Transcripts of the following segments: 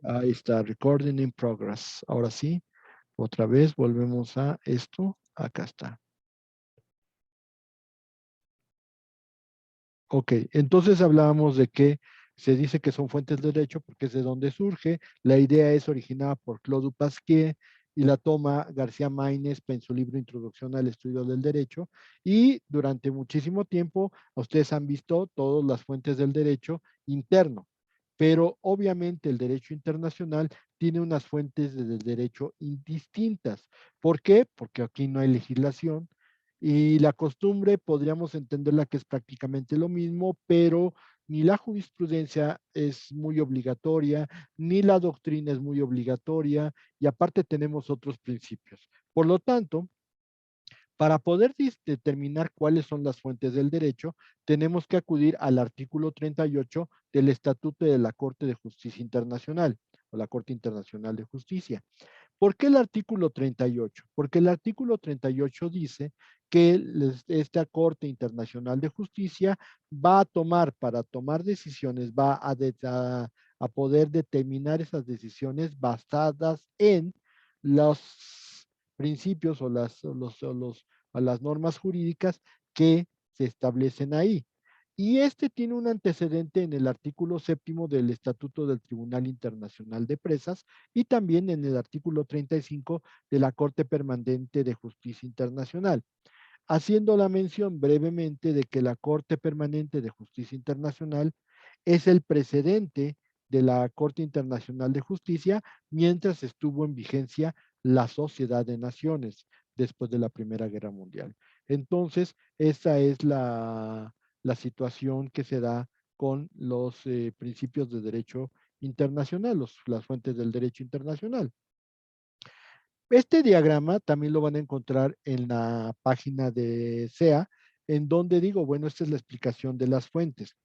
Ahí está, recording in progress. Ahora sí, otra vez volvemos a esto. Acá está. Ok, entonces hablábamos de que se dice que son fuentes de derecho porque es de donde surge. La idea es originada por Claude Pasquier y la toma García Maínez en su libro Introducción al Estudio del Derecho. Y durante muchísimo tiempo, ustedes han visto todas las fuentes del derecho interno, pero obviamente el derecho internacional tiene unas fuentes del derecho distintas. ¿Por qué? Porque aquí no hay legislación y la costumbre podríamos entenderla que es prácticamente lo mismo, pero ni la jurisprudencia es muy obligatoria, ni la doctrina es muy obligatoria, y aparte tenemos otros principios. Por lo tanto, para poder determinar cuáles son las fuentes del derecho, tenemos que acudir al artículo 38 del Estatuto de la Corte de Justicia Internacional o la Corte Internacional de Justicia. ¿Por qué el artículo 38? Porque el artículo 38 dice que esta Corte Internacional de Justicia va a tomar, para tomar decisiones, va a poder determinar esas decisiones basadas en los principios o las normas jurídicas que se establecen ahí. Y este tiene un antecedente en el artículo 7 del Estatuto del Tribunal Internacional de Presas y también en el artículo 35 de la Corte Permanente de Justicia Internacional, haciendo la mención brevemente de que la Corte Permanente de Justicia Internacional es el precedente de la Corte Internacional de Justicia mientras estuvo en vigencia la Sociedad de Naciones después de la Primera Guerra Mundial. Entonces, esa es la situación que se da con los principios de derecho internacional, las fuentes del derecho internacional. Este diagrama también lo van a encontrar en la página de SEA, en donde digo, bueno, esta es la explicación de las fuentes.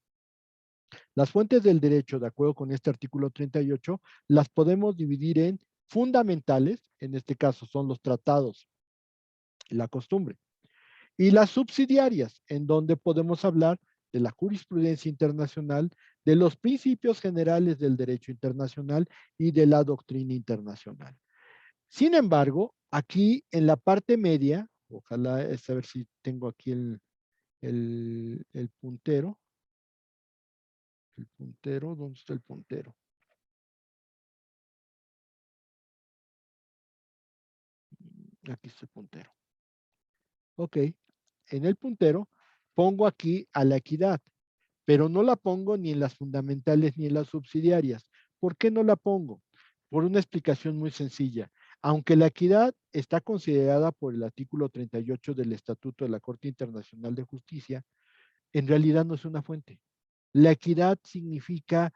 Las fuentes del derecho, de acuerdo con este artículo 38, las podemos dividir en fundamentales, en este caso son los tratados, la costumbre, y las subsidiarias, en donde podemos hablar de la jurisprudencia internacional, de los principios generales del derecho internacional y de la doctrina internacional. Sin embargo, aquí en la parte media, ojalá es a ver si tengo aquí el puntero. El puntero, ¿dónde está el puntero? Aquí está el puntero. Ok, en el puntero pongo aquí a la equidad, pero no la pongo ni en las fundamentales ni en las subsidiarias. ¿Por qué no la pongo? Por una explicación muy sencilla. Aunque la equidad está considerada por el artículo 38 del Estatuto de la Corte Internacional de Justicia, en realidad no es una fuente. La equidad significa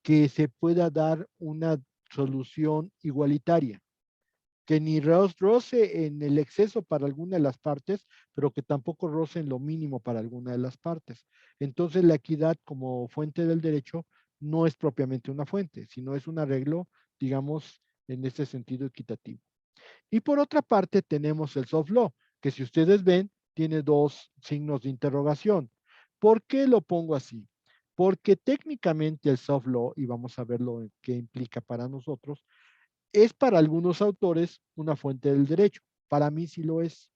que se pueda dar una solución igualitaria, que ni roce en el exceso para alguna de las partes, pero que tampoco roce en lo mínimo para alguna de las partes. Entonces, la equidad como fuente del derecho no es propiamente una fuente, sino es un arreglo, digamos, en este sentido equitativo. Y por otra parte, tenemos el soft law, que si ustedes ven, tiene dos signos de interrogación. ¿Por qué lo pongo así? Porque técnicamente el soft law, y vamos a ver lo que implica para nosotros, es para algunos autores una fuente del derecho. Para mí sí lo es.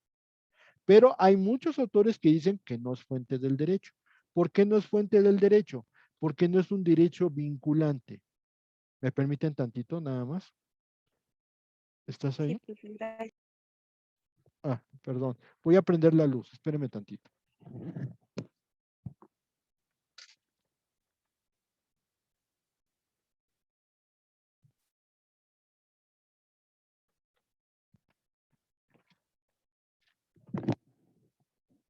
Pero hay muchos autores que dicen que no es fuente del derecho. ¿Por qué no es fuente del derecho? Porque no es un derecho vinculante. ¿Me permiten tantito nada más? ¿Estás Sí, ahí? profe, gracias. Ah, perdón. Voy a prender la luz. Espéreme tantito.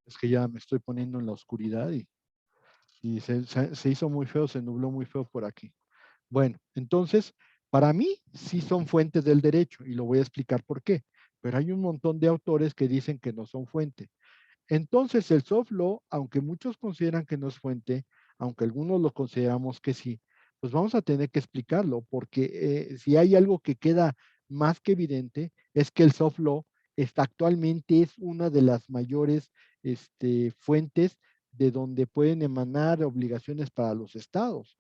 Es que ya me estoy poniendo en la oscuridad y se hizo muy feo, se nubló muy feo por aquí. Bueno, entonces, para mí sí son fuentes del derecho y lo voy a explicar por qué. Pero hay un montón de autores que dicen que no son fuente. Entonces, el soft law, aunque muchos consideran que no es fuente, aunque algunos lo consideramos que sí, pues vamos a tener que explicarlo, porque si hay algo que queda más que evidente, es que el soft law actualmente es una de las mayores fuentes de donde pueden emanar obligaciones para los estados.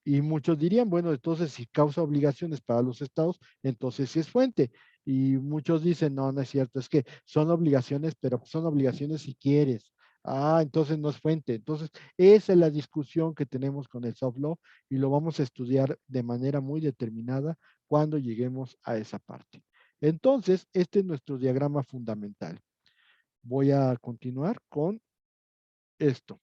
Y muchos dirían, bueno, entonces si causa obligaciones para los estados, entonces sí es fuente. Y muchos dicen, no, no es cierto, es que son obligaciones, pero son obligaciones si quieres. Ah, entonces no es fuente. Entonces, esa es la discusión que tenemos con el soft law y lo vamos a estudiar de manera muy determinada cuando lleguemos a esa parte. Entonces, este es nuestro diagrama fundamental. Voy a continuar con esto.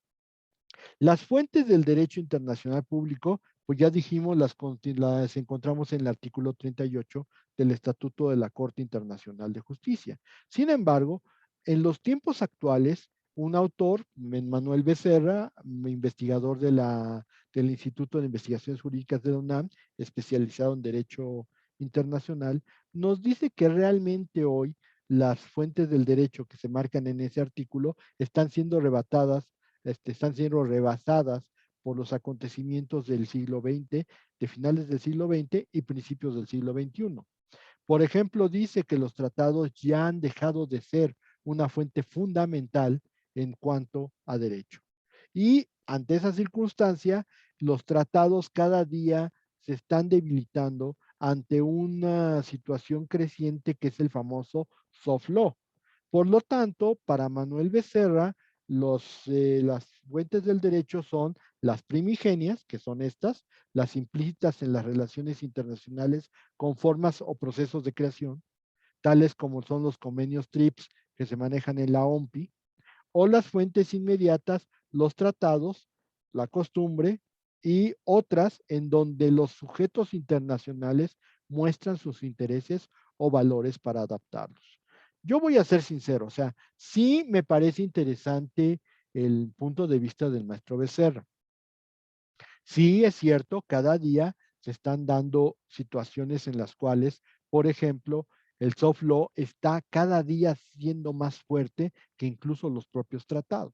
Las fuentes del derecho internacional público, pues ya dijimos, las encontramos en el artículo 38 del Estatuto de la Corte Internacional de Justicia. Sin embargo, en los tiempos actuales, un autor, Manuel Becerra, investigador del Instituto de Investigaciones Jurídicas de la UNAM, especializado en Derecho Internacional, nos dice que realmente hoy las fuentes del derecho que se marcan en ese artículo están siendo arrebatadas, están siendo rebasadas por los acontecimientos del siglo XX, de finales del siglo XX y principios del siglo XXI. Por ejemplo, dice que los tratados ya han dejado de ser una fuente fundamental en cuanto a derecho. Y ante esa circunstancia, los tratados cada día se están debilitando ante una situación creciente que es el famoso soft law. Por lo tanto, para Manuel Becerra, las fuentes del derecho son las primigenias, que son estas, las implícitas en las relaciones internacionales con formas o procesos de creación, tales como son los convenios TRIPS que se manejan en la OMPI, o las fuentes inmediatas, los tratados, la costumbre y otras en donde los sujetos internacionales muestran sus intereses o valores para adaptarlos. Yo voy a ser sincero, o sea, sí me parece interesante el punto de vista del maestro Becerra. Sí, es cierto, cada día se están dando situaciones en las cuales, por ejemplo, el soft law está cada día siendo más fuerte que incluso los propios tratados.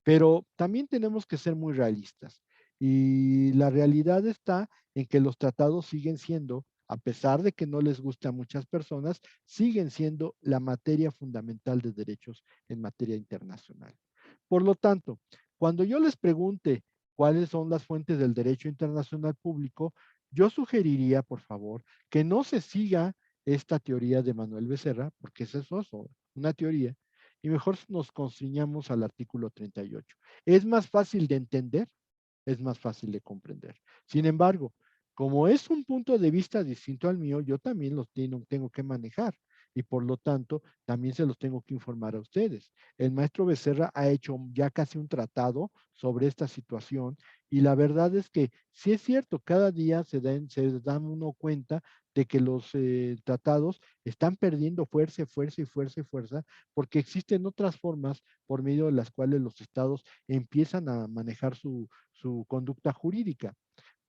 Pero también tenemos que ser muy realistas. Y la realidad está en que los tratados siguen siendo, a pesar de que no les guste a muchas personas, siguen siendo la materia fundamental de derechos en materia internacional. Por lo tanto, cuando yo les pregunte cuáles son las fuentes del derecho internacional público, yo sugeriría, por favor, que no se siga esta teoría de Manuel Becerra, porque es eso, una teoría, y mejor nos constriñamos al artículo 38. Es más fácil de entender, es más fácil de comprender. Sin embargo, como es un punto de vista distinto al mío, yo también los tengo que manejar y por lo tanto también se los tengo que informar a ustedes. El maestro Becerra ha hecho ya casi un tratado sobre esta situación y la verdad es que sí es cierto, cada día se dan uno cuenta de que los tratados están perdiendo fuerza, fuerza y fuerza y fuerza porque existen otras formas por medio de las cuales los estados empiezan a manejar su conducta jurídica.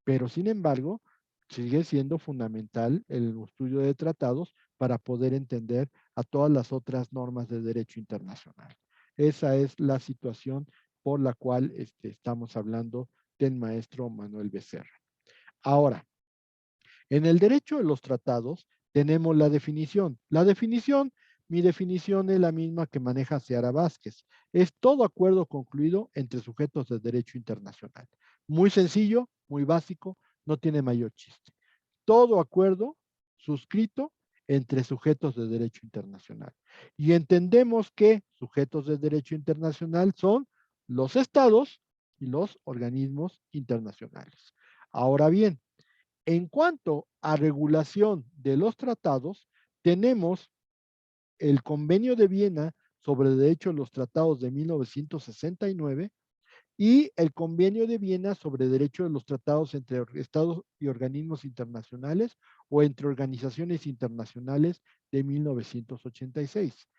Pero sin embargo, sigue siendo fundamental el estudio de tratados para poder entender a todas las otras normas de derecho internacional. Esa es la situación por la cual estamos hablando del maestro Manuel Becerra. Ahora, en el derecho de los tratados tenemos la definición. Mi definición es la misma que maneja Seara Vázquez. Es todo acuerdo concluido entre sujetos de derecho internacional. Muy sencillo, muy básico, no tiene mayor chiste. Todo acuerdo suscrito entre sujetos de derecho internacional. Y entendemos que sujetos de derecho internacional son los estados y los organismos internacionales. Ahora bien, en cuanto a regulación de los tratados, tenemos el Convenio de Viena sobre Derecho a los Tratados de 1969 y el Convenio de Viena sobre Derecho de los Tratados entre Estados y organismos internacionales o entre organizaciones internacionales de 1986.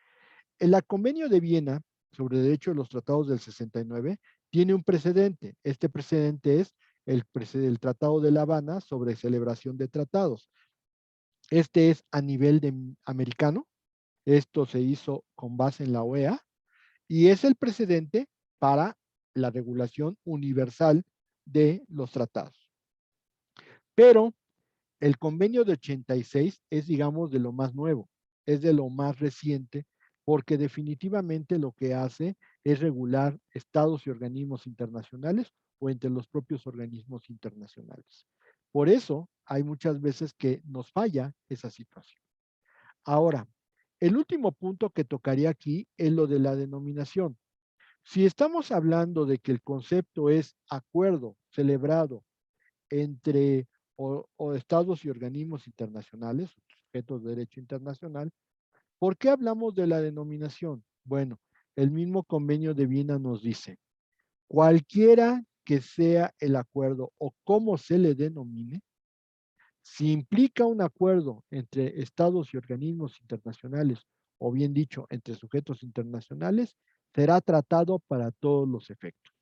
El Convenio de Viena sobre Derecho de los Tratados del 69 tiene un precedente. Este precedente es el Tratado de La Habana sobre celebración de tratados. Este es a nivel americano. Esto se hizo con base en la OEA y es el precedente para la regulación universal de los tratados. Pero el convenio de 86 es, digamos, de lo más nuevo, es de lo más reciente, porque definitivamente lo que hace es regular estados y organismos internacionales o entre los propios organismos internacionales. Por eso hay muchas veces que nos falla esa situación. Ahora, el último punto que tocaría aquí es lo de la denominación. Si estamos hablando de que el concepto es acuerdo celebrado entre o estados y organismos internacionales, sujetos de derecho internacional, ¿por qué hablamos de la denominación? Bueno, el mismo convenio de Viena nos dice, cualquiera que sea el acuerdo o cómo se le denomine, si implica un acuerdo entre estados y organismos internacionales, o bien dicho, entre sujetos internacionales, será tratado para todos los efectos.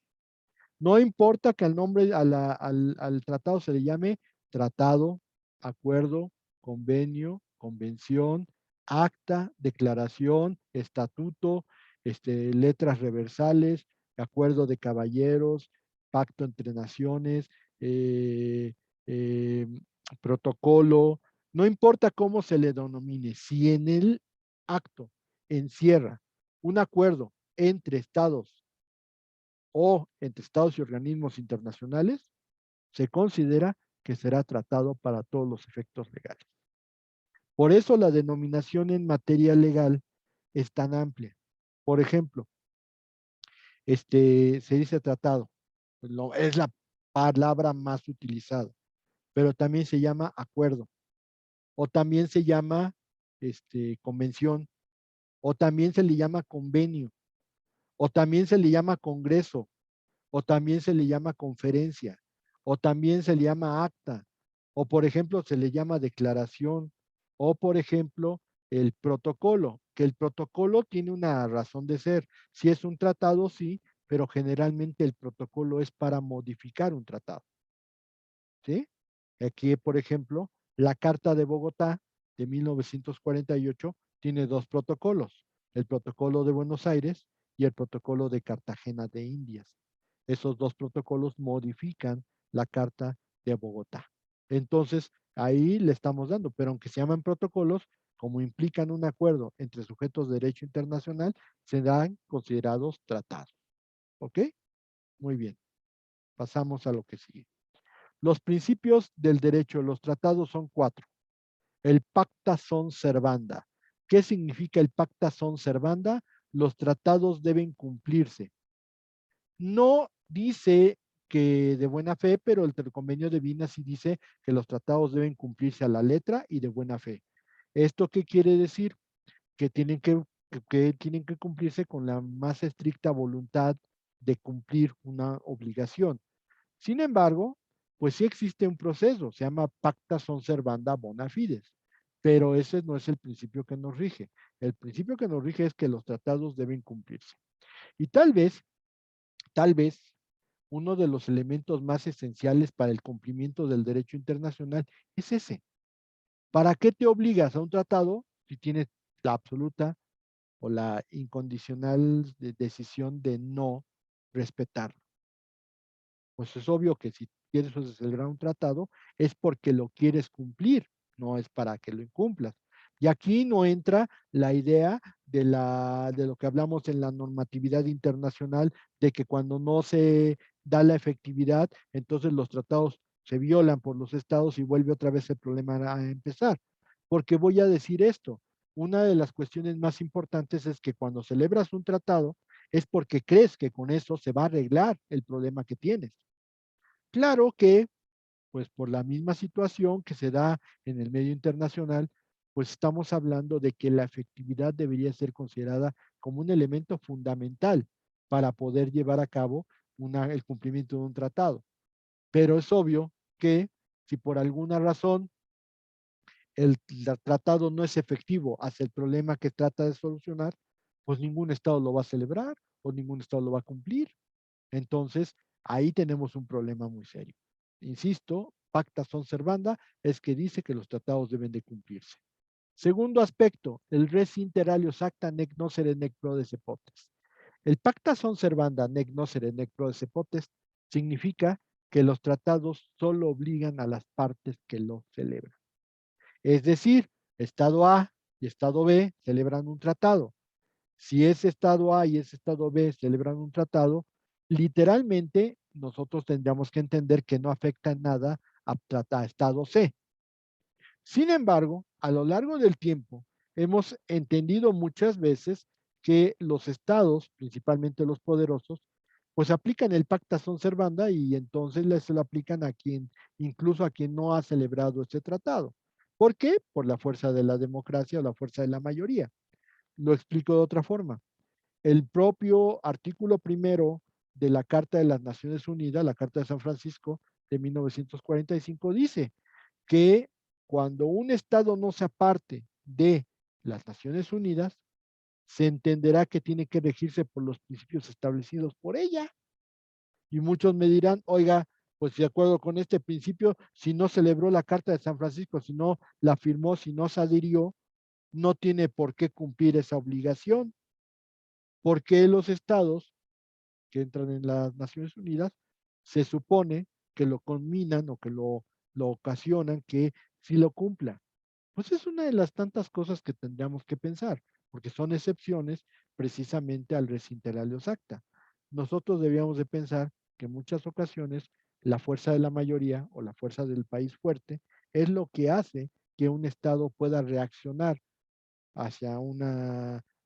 No importa que al nombre, al tratado se le llame tratado, acuerdo, convenio, convención, acta, declaración, estatuto, letras reversales, acuerdo de caballeros, pacto entre naciones, eh, eh, protocolo, no importa cómo se le denomine, si en el acto encierra un acuerdo entre estados o entre estados y organismos internacionales, se considera que será tratado para todos los efectos legales. Por eso la denominación en materia legal es tan amplia. Por ejemplo, se dice tratado, es la palabra más utilizada, pero también se llama acuerdo, o también se llama convención, o también se le llama convenio, o también se le llama congreso, o también se le llama conferencia, o también se le llama acta, o por ejemplo se le llama declaración, o por ejemplo el protocolo, que el protocolo tiene una razón de ser. Si es un tratado, sí, pero generalmente el protocolo es para modificar un tratado. ¿Sí? Aquí, por ejemplo, la Carta de Bogotá de 1948 tiene dos protocolos, el protocolo de Buenos Aires y el protocolo de Cartagena de Indias. Esos dos protocolos modifican la Carta de Bogotá. Entonces, ahí le estamos dando, pero aunque se llaman protocolos, como implican un acuerdo entre sujetos de derecho internacional, serán considerados tratados. ¿Ok? Muy bien. Pasamos a lo que sigue. Los principios del derecho, los tratados son 4. El pacta sunt servanda. ¿Qué significa el pacta sunt servanda? Los tratados deben cumplirse. No dice que de buena fe, pero el convenio de Viena sí dice que los tratados deben cumplirse a la letra y de buena fe. ¿Esto qué quiere decir? Que tienen que cumplirse con la más estricta voluntad de cumplir una obligación. Sin embargo, pues sí existe un proceso, se llama pacta sunt servanda bona fides, pero ese no es el principio que nos rige. El principio que nos rige es que los tratados deben cumplirse. Y tal vez, uno de los elementos más esenciales para el cumplimiento del derecho internacional es ese. ¿Para qué te obligas a un tratado si tienes la absoluta o la incondicional decisión de no respetarlo? Pues es obvio que si quieres celebrar un tratado es porque lo quieres cumplir, no es para que lo incumplas. Y aquí no entra la idea de lo que hablamos en la normatividad internacional, de que cuando no se da la efectividad, entonces los tratados se violan por los estados y vuelve otra vez el problema a empezar. Porque voy a decir esto, una de las cuestiones más importantes es que cuando celebras un tratado es porque crees que con eso se va a arreglar el problema que tienes. Claro que, pues por la misma situación que se da en el medio internacional, pues estamos hablando de que la efectividad debería ser considerada como un elemento fundamental para poder llevar a cabo el cumplimiento de un tratado. Pero es obvio que si por alguna razón el tratado no es efectivo hacia el problema que trata de solucionar, pues ningún Estado lo va a celebrar o ningún Estado lo va a cumplir. Entonces, ahí tenemos un problema muy serio. Insisto, pacta sunt servanda es que dice que los tratados deben de cumplirse. Segundo aspecto, el res inter alios acta nec nocere nec prodesse potest. El pacta sunt servanda nec nocere nec prodesse potest significa que los tratados solo obligan a las partes que lo celebran. Es decir, Estado A y Estado B celebran un tratado. Si ese Estado A y ese Estado B celebran un tratado, literalmente nosotros tendríamos que entender que no afecta en nada a Estado C. Sin embargo, a lo largo del tiempo, hemos entendido muchas veces que los estados, principalmente los poderosos, pues aplican el pacta sunt servanda y entonces les lo aplican a quien, incluso a quien no ha celebrado este tratado. ¿Por qué? Por la fuerza de la democracia o la fuerza de la mayoría. Lo explico de otra forma. El propio artículo primero de la Carta de las Naciones Unidas, la Carta de San Francisco de 1945, dice que cuando un Estado no se aparte de las Naciones Unidas, se entenderá que tiene que regirse por los principios establecidos por ella. Y muchos me dirán, oiga, pues de acuerdo con este principio, si no celebró la Carta de San Francisco, si no la firmó, si no se adhirió, no tiene por qué cumplir esa obligación, porque los estados que entran en las Naciones Unidas se supone que lo conminan o que lo ocasionan que sí lo cumpla. Pues es una de las tantas cosas que tendríamos que pensar, porque son excepciones precisamente al res inter alios acta. Nosotros debíamos de pensar que en muchas ocasiones la fuerza de la mayoría o la fuerza del país fuerte es lo que hace que un Estado pueda reaccionar hacia,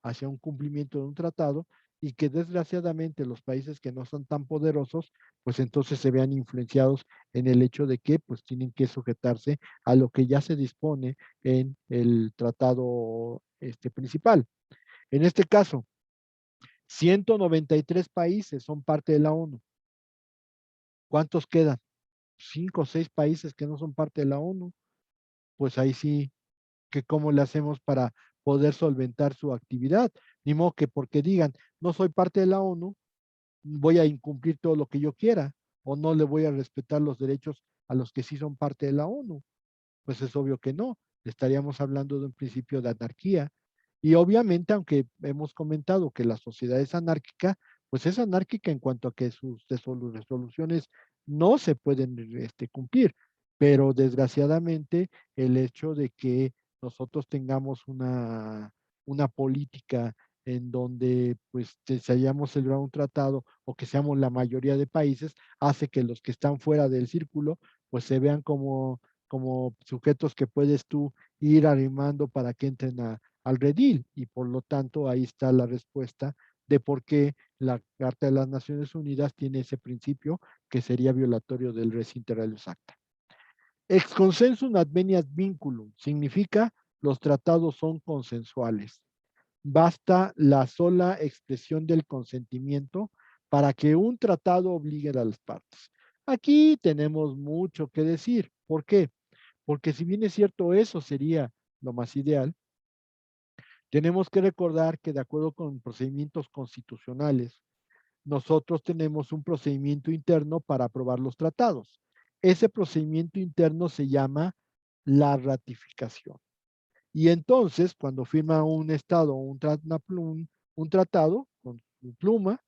hacia un cumplimiento de un tratado y que desgraciadamente los países que no son tan poderosos, pues entonces se vean influenciados en el hecho de que pues tienen que sujetarse a lo que ya se dispone en el tratado principal. En este caso, 193 países son parte de la ONU. ¿Cuántos quedan? 5 o 6 países que no son parte de la ONU. Pues ahí sí que cómo le hacemos para poder solventar su actividad. Ni modo que porque digan, no soy parte de la ONU, voy a incumplir todo lo que yo quiera o no le voy a respetar los derechos a los que sí son parte de la ONU. Pues es obvio que no. Estaríamos hablando de un principio de anarquía. Y obviamente, aunque hemos comentado que la sociedad es anárquica, pues es anárquica en cuanto a que sus resoluciones no se pueden cumplir. Pero desgraciadamente, el hecho de que nosotros tengamos una política en donde pues se hayamos celebrado un tratado o que seamos la mayoría de países, hace que los que están fuera del círculo pues se vean como sujetos que puedes tú ir animando para que entren al redil y por lo tanto ahí está la respuesta de por qué la Carta de las Naciones Unidas tiene ese principio que sería violatorio del Res Inter Alios Acta. Ex consensum adveniat vinculum significa los tratados son consensuales. Basta la sola expresión del consentimiento para que un tratado obligue a las partes. Aquí tenemos mucho que decir. ¿Por qué? Porque si bien es cierto, eso sería lo más ideal, tenemos que recordar que de acuerdo con procedimientos constitucionales, nosotros tenemos un procedimiento interno para aprobar los tratados. Ese procedimiento interno se llama la ratificación. Y entonces, cuando firma un Estado un tratado con su pluma,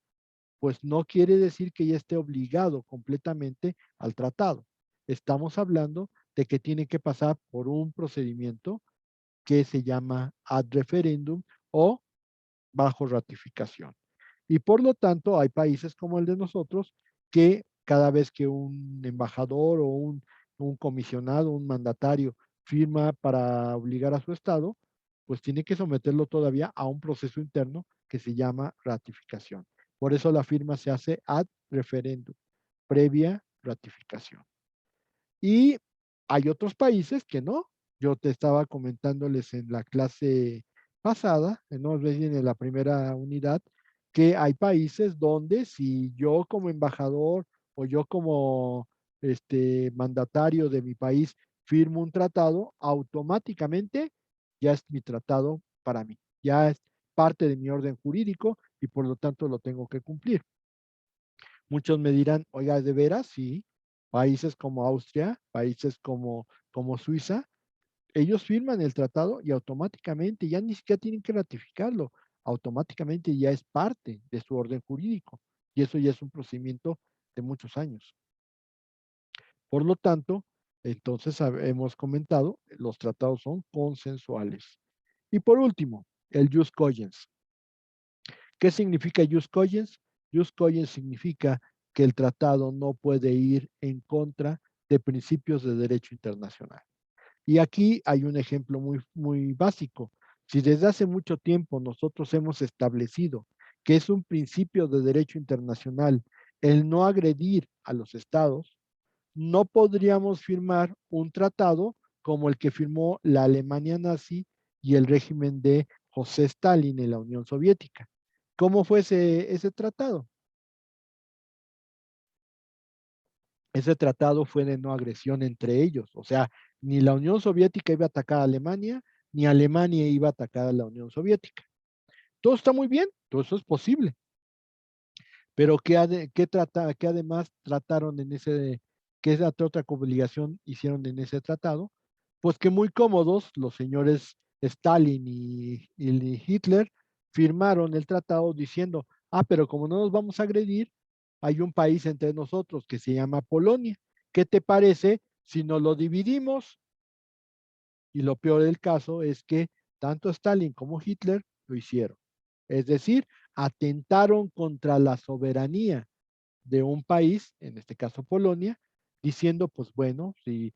pues no quiere decir que ya esté obligado completamente al tratado. Estamos hablando de que tiene que pasar por un procedimiento que se llama ad referendum o bajo ratificación. Y por lo tanto, hay países como el de nosotros que cada vez que un embajador o un comisionado, un mandatario firma para obligar a su Estado, pues tiene que someterlo todavía a un proceso interno que se llama ratificación. Por eso la firma se hace ad referendum, previa ratificación. Y hay otros países que no. Yo te estaba comentándoles en la clase pasada, no en la primera unidad, que hay países donde si yo como embajador o yo como mandatario de mi país firmo un tratado, automáticamente ya es mi tratado para mí. Ya es parte de mi orden jurídico y por lo tanto lo tengo que cumplir. Muchos me dirán, oiga, ¿de veras? Sí. Países como Austria, países como Suiza, ellos firman el tratado y automáticamente ya ni siquiera tienen que ratificarlo, automáticamente ya es parte de su orden jurídico y eso ya es un procedimiento de muchos años. Por lo tanto, entonces hemos comentado, los tratados son consensuales. Y por último, el jus cogens. ¿Qué significa jus cogens? Jus cogens significa que el tratado no puede ir en contra de principios de derecho internacional. Y aquí hay un ejemplo muy básico. Si desde hace mucho tiempo nosotros hemos establecido que es un principio de derecho internacional el no agredir a los estados, no podríamos firmar un tratado como el que firmó la Alemania nazi y el régimen de José Stalin en la Unión Soviética. ¿Cómo fue ese tratado? Ese tratado fue de no agresión entre ellos, o sea, ni la Unión Soviética iba a atacar a Alemania, ni Alemania iba a atacar a la Unión Soviética. Todo está muy bien, todo eso es posible, pero ¿qué además trataron en ese, qué otra obligación hicieron en ese tratado? Pues que muy cómodos los señores Stalin y Hitler firmaron el tratado diciendo, pero como no nos vamos a agredir, hay un país entre nosotros que se llama Polonia. ¿Qué te parece si nos lo dividimos? Y lo peor del caso es que tanto Stalin como Hitler lo hicieron. Es decir, atentaron contra la soberanía de un país, en este caso Polonia, diciendo, pues bueno, si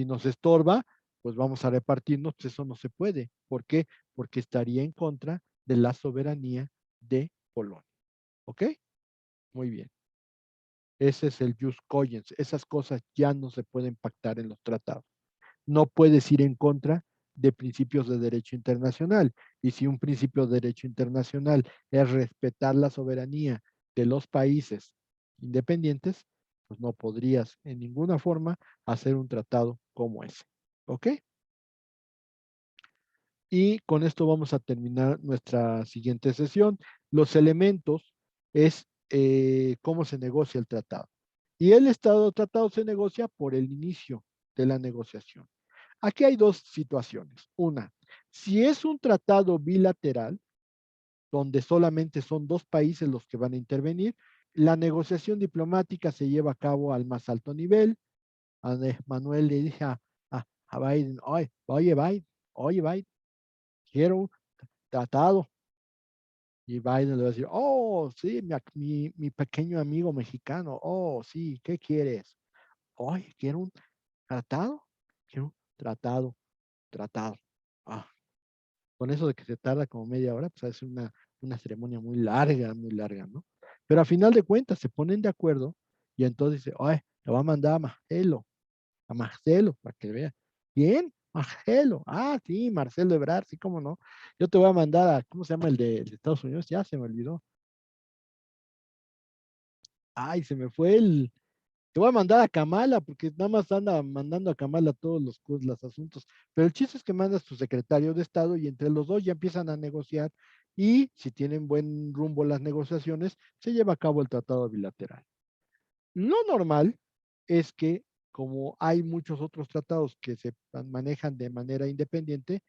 nos estorba, pues vamos a repartirnos, pues eso no se puede. ¿Por qué? Porque estaría en contra de la soberanía de Polonia. ¿Ok? Muy bien. Ese es el jus cogens. Esas cosas ya no se pueden pactar en los tratados. No puedes ir en contra de principios de derecho internacional. Y si un principio de derecho internacional es respetar la soberanía de los países independientes, pues no podrías en ninguna forma hacer un tratado como ese. ¿Ok? Y con esto vamos a terminar nuestra siguiente sesión. Los elementos es cómo se negocia el tratado. Y el estado tratado se negocia por el inicio de la negociación. Aquí hay dos situaciones. Una, si es un tratado bilateral, donde solamente son dos países los que van a intervenir, la negociación diplomática se lleva a cabo al más alto nivel. Manuel le dice a Biden, oye Biden, quiero un tratado. Y Biden le va a decir, oh, sí, mi pequeño amigo mexicano, oh, sí, ¿qué quieres? Oye, quiero un tratado, quiero un tratado. Ah, con eso de que se tarda como media hora, pues es una ceremonia muy larga, ¿no? Pero a final de cuentas se ponen de acuerdo y entonces dice, ay, le va a mandar a Marcelo, para que vea. ¿Quién? Marcelo. Ah, sí, Marcelo Ebrard, sí, cómo no. Yo te voy a mandar ¿cómo se llama el de Estados Unidos? Ya se me olvidó. Ay, se me fue te voy a mandar a Kamala, porque nada más anda mandando a Kamala todos los asuntos. Pero el chiste es que mandas tu secretario de Estado y entre los dos ya empiezan a negociar y si tienen buen rumbo las negociaciones, se lleva a cabo el tratado bilateral. Lo normal es que, como hay muchos otros tratados que se manejan de manera independiente,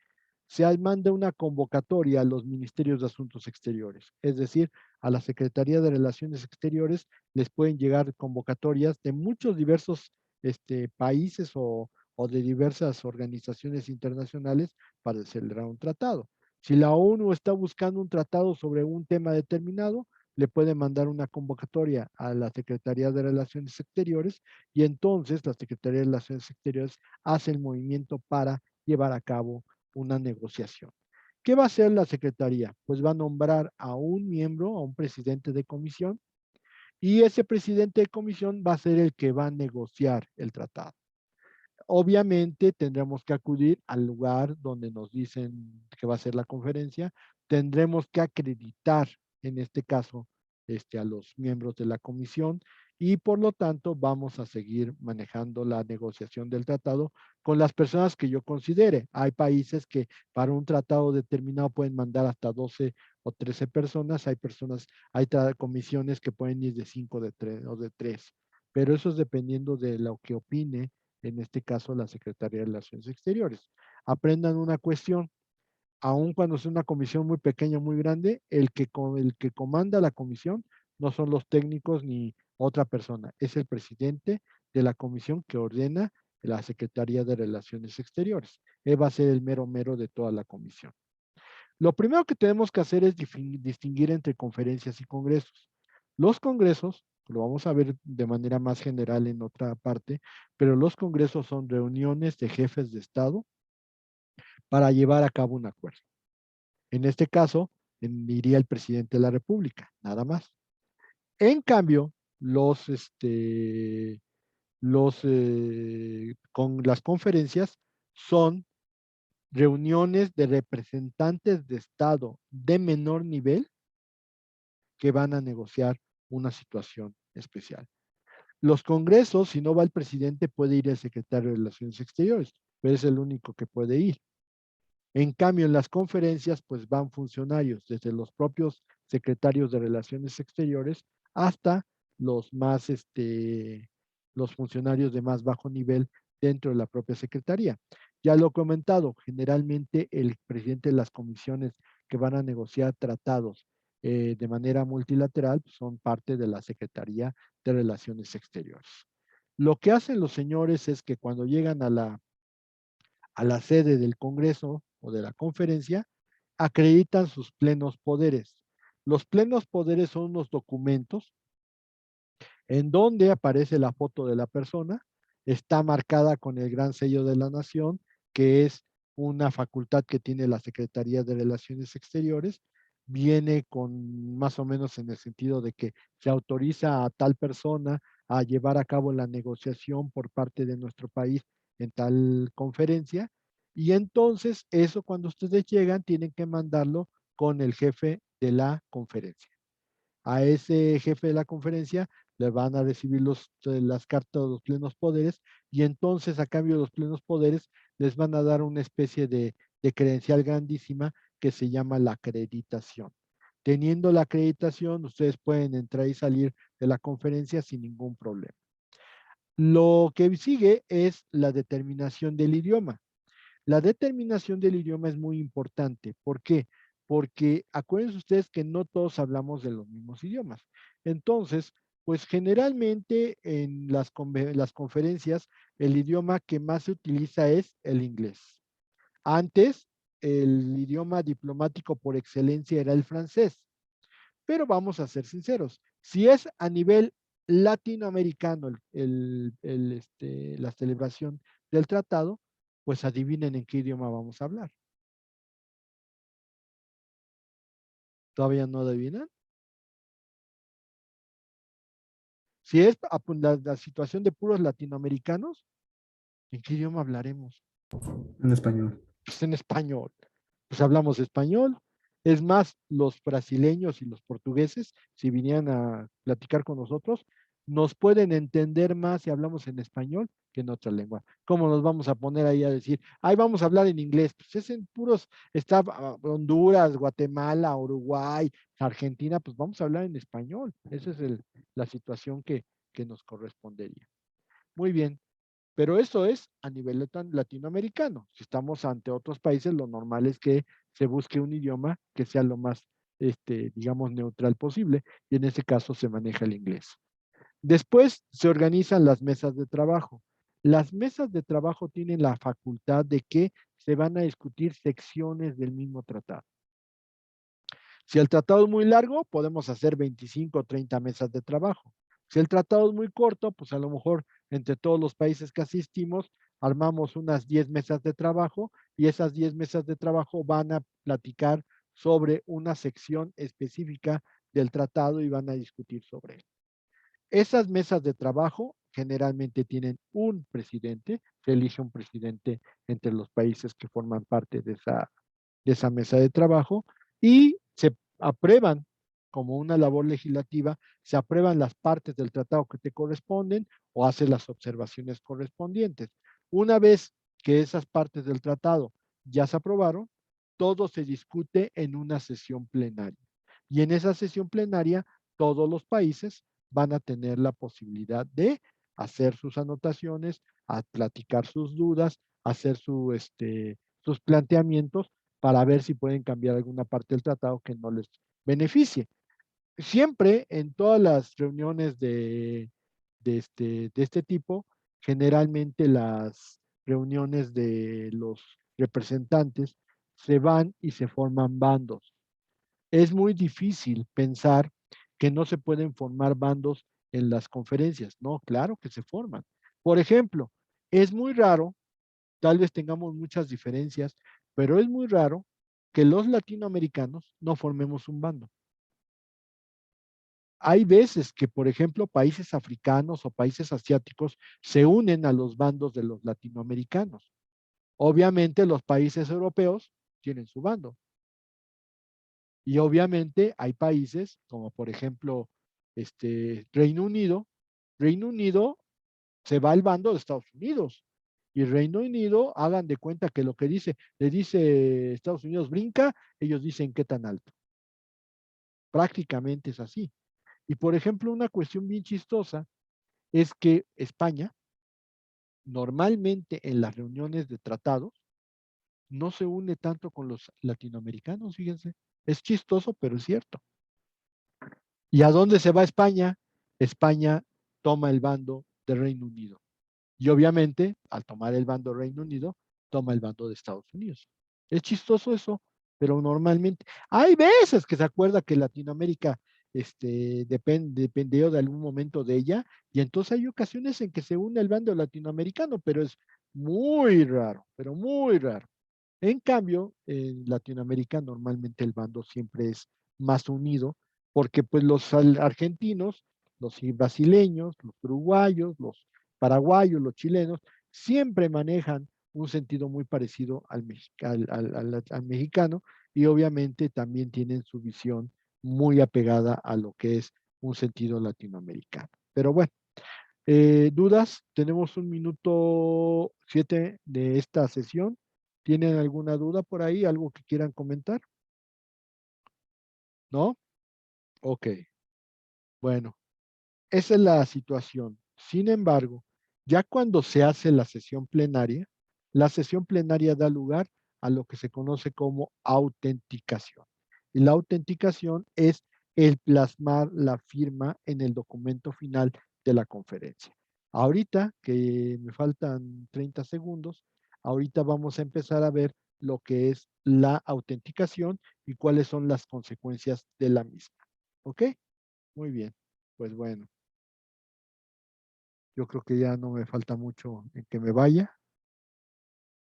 se manda una convocatoria a los ministerios de Asuntos Exteriores, es decir, a la Secretaría de Relaciones Exteriores les pueden llegar convocatorias de muchos diversos países o de diversas organizaciones internacionales para celebrar un tratado. Si la ONU está buscando un tratado sobre un tema determinado, le puede mandar una convocatoria a la Secretaría de Relaciones Exteriores y entonces la Secretaría de Relaciones Exteriores hace el movimiento para llevar a cabo una negociación. ¿Qué va a hacer la Secretaría? Pues va a nombrar a un miembro, a un presidente de comisión, y ese presidente de comisión va a ser el que va a negociar el tratado. Obviamente tendremos que acudir al lugar donde nos dicen que va a ser la conferencia, tendremos que acreditar, en este caso, a los miembros de la comisión y por lo tanto vamos a seguir manejando la negociación del tratado con las personas que yo considere. Hay países que para un tratado determinado pueden mandar hasta 12 o 13 personas, hay comisiones que pueden ir de 5 de 3 o de 3, pero eso es dependiendo de lo que opine en este caso la Secretaría de Relaciones Exteriores. Aprendan una cuestión, aun cuando es una comisión muy pequeña, muy grande, el que comanda la comisión no son los técnicos ni otra persona, es el presidente de la comisión que ordena la Secretaría de Relaciones Exteriores. Él va a ser el mero mero de toda la comisión. Lo primero que tenemos que hacer es distinguir entre conferencias y congresos. Los congresos, lo vamos a ver de manera más general en otra parte, pero los congresos son reuniones de jefes de Estado para llevar a cabo un acuerdo. En este caso, iría el presidente de la República, nada más. En cambio, con las conferencias son reuniones de representantes de Estado de menor nivel que van a negociar una situación especial. Los congresos, si no va el presidente, puede ir el secretario de Relaciones Exteriores, pero es el único que puede ir. En cambio, en las conferencias, pues van funcionarios, desde los propios secretarios de Relaciones Exteriores hasta los funcionarios de más bajo nivel dentro de la propia secretaría. Ya lo he comentado, generalmente el presidente de las comisiones que van a negociar tratados de manera multilateral pues, son parte de la Secretaría de Relaciones Exteriores. Lo que hacen los señores es que cuando llegan a la sede del Congreso o de la conferencia, acreditan sus plenos poderes. Los plenos poderes son unos documentos en donde aparece la foto de la persona, está marcada con el gran sello de la nación, que es una facultad que tiene la Secretaría de Relaciones Exteriores, viene con más o menos en el sentido de que se autoriza a tal persona a llevar a cabo la negociación por parte de nuestro país en tal conferencia, y entonces eso cuando ustedes llegan tienen que mandarlo con el jefe de la conferencia. A ese jefe de la conferencia le van a recibir las cartas de los plenos poderes y entonces a cambio de los plenos poderes les van a dar una especie de credencial grandísima que se llama la acreditación. Teniendo la acreditación, ustedes pueden entrar y salir de la conferencia sin ningún problema. Lo que sigue es la determinación del idioma. La determinación del idioma es muy importante. ¿Por qué? Porque acuérdense ustedes que no todos hablamos de los mismos idiomas. Entonces, pues generalmente en las conferencias el idioma que más se utiliza es el inglés. Antes, el idioma diplomático por excelencia era el francés. Pero vamos a ser sinceros, si es a nivel latinoamericano la celebración del tratado, pues adivinen en qué idioma vamos a hablar. ¿Todavía no adivinan? Si es la situación de puros latinoamericanos, ¿en qué idioma hablaremos? En español. Pues en español. Pues hablamos español. Es más, los brasileños y los portugueses, si vinieran a platicar con nosotros, nos pueden entender más si hablamos en español que en otra lengua. ¿Cómo nos vamos a poner ahí a decir, ay, vamos a hablar en inglés? Pues es en puros, está Honduras, Guatemala, Uruguay, Argentina, pues vamos a hablar en español. Esa es la situación que nos correspondería. Muy bien. Pero eso es a nivel latinoamericano. Si estamos ante otros países, lo normal es que se busque un idioma que sea lo más, digamos, neutral posible, y en ese caso se maneja el inglés. Después se organizan las mesas de trabajo. Las mesas de trabajo tienen la facultad de que se van a discutir secciones del mismo tratado. Si el tratado es muy largo, podemos hacer 25 o 30 mesas de trabajo. Si el tratado es muy corto, pues a lo mejor entre todos los países que asistimos, armamos unas 10 mesas de trabajo y esas 10 mesas de trabajo van a platicar sobre una sección específica del tratado y van a discutir sobre él. Esas mesas de trabajo generalmente tienen un presidente, se elige un presidente entre los países que forman parte de esa mesa de trabajo y se aprueban como una labor legislativa, se aprueban las partes del tratado que te corresponden o hace las observaciones correspondientes. Una vez que esas partes del tratado ya se aprobaron, todo se discute en una sesión plenaria. Y en esa sesión plenaria, todos los países van a tener la posibilidad de hacer sus anotaciones, a platicar sus dudas, hacer sus planteamientos para ver si pueden cambiar alguna parte del tratado que no les beneficie. Siempre en todas las reuniones de este tipo, generalmente las reuniones de los representantes se van y se forman bandos. Es muy difícil pensar que no se pueden formar bandos en las conferencias. No, claro que se forman. Por ejemplo, es muy raro, tal vez tengamos muchas diferencias, pero es muy raro que los latinoamericanos no formemos un bando. Hay veces que, por ejemplo, países africanos o países asiáticos se unen a los bandos de los latinoamericanos. Obviamente los países europeos tienen su bando. Y obviamente hay países como por ejemplo Reino Unido. Reino Unido se va al bando de Estados Unidos. Y Reino Unido, hagan de cuenta que lo que dice, le dice Estados Unidos brinca, ellos dicen qué tan alto. Prácticamente es así. Y por ejemplo, una cuestión bien chistosa es que España, normalmente en las reuniones de tratados, no se une tanto con los latinoamericanos, fíjense. Es chistoso, pero es cierto. ¿Y a dónde se va España? España toma el bando de Reino Unido. Y obviamente, al tomar el bando Reino Unido, toma el bando de Estados Unidos. Es chistoso eso, pero normalmente hay veces que se acuerda que Latinoamérica dependió de algún momento de ella, y entonces hay ocasiones en que se une el bando latinoamericano, pero es muy raro, pero muy raro. En cambio, en Latinoamérica normalmente el bando siempre es más unido, porque pues los argentinos, los brasileños, los uruguayos, los paraguayos, los chilenos, siempre manejan un sentido muy parecido al mexicano, y obviamente también tienen su visión muy apegada a lo que es un sentido latinoamericano. Pero bueno, ¿dudas? Tenemos 1 minuto 7 de esta sesión. ¿Tienen alguna duda por ahí? ¿Algo que quieran comentar? ¿No? Ok. Bueno, esa es la situación. Sin embargo, ya cuando se hace la sesión plenaria da lugar a lo que se conoce como autenticación. Y la autenticación es el plasmar la firma en el documento final de la conferencia. Ahorita, que me faltan 30 segundos, ahorita vamos a empezar a ver lo que es la autenticación y cuáles son las consecuencias de la misma. ¿Ok? Muy bien. Pues bueno. Yo creo que ya no me falta mucho en que me vaya.